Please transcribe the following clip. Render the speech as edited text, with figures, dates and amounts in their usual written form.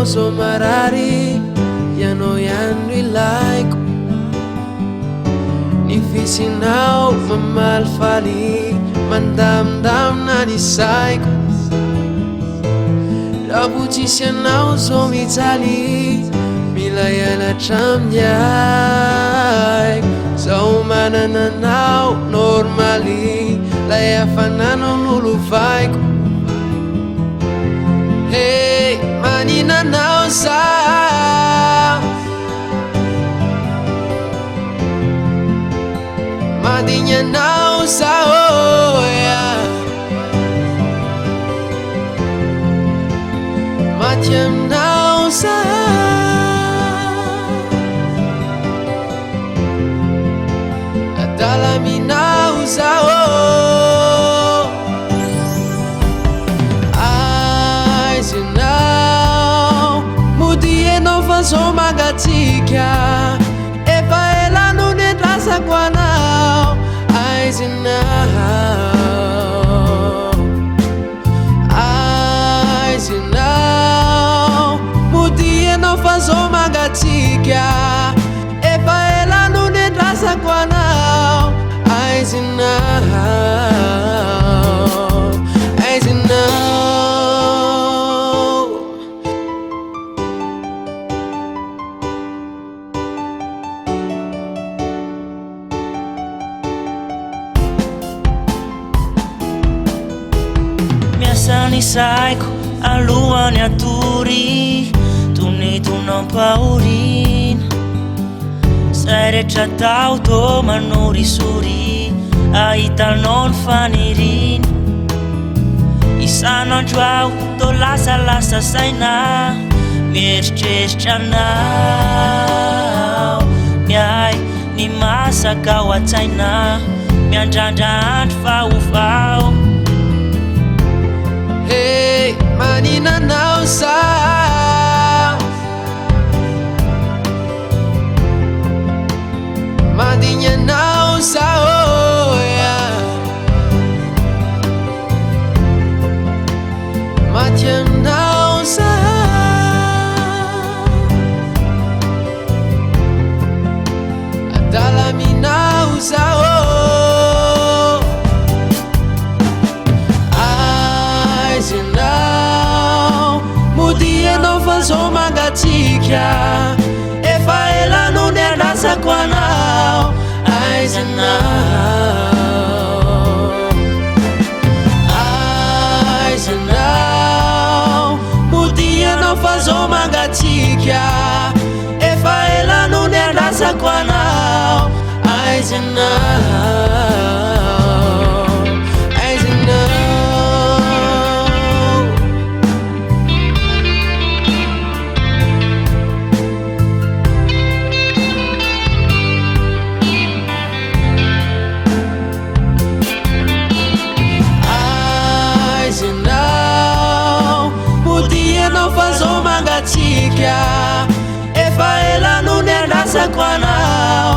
ianao so marary, ianao ihany ilaiko. Ny visinao mamalifaly, mandamindamina ny saiko. Raha vo tsisy ianao so mijaly, mila hianatra amin'ny aiko. Zaho manana anao normaly, lay hafanana nolovaiko. Hey, maninanao zaho, madigny anao zaho, maty aminao zaho. Adalaminao zaho, aizinao mody enao fa so mangatsika, efa ela no nendrasako anao. Aizinao mody enao fa so mangatsika, efa ela no nendrasako anao. Aizinao Miasany saiko alohany atory, tonitonao paorina. Zay rehetra tao tô manorisory, ahitanao ny fanirina. Isanandro aho tô lasalasa saina, mieritreritra anao. Miay ny masaka ao an-tsaina, miandrandra andro fahovao. Hey, maninanao zaho, madigny anao zaho, maty aminao zaho. Adalaminao zaho, aizinao mody enao fa so mangatsika, efa ela no nendrasako anao. Aizinao mody enao fa so mangatsika, efa ela no nendrasako anao. Aizinao fa so mangatsika, efa ela no nendrasako anao.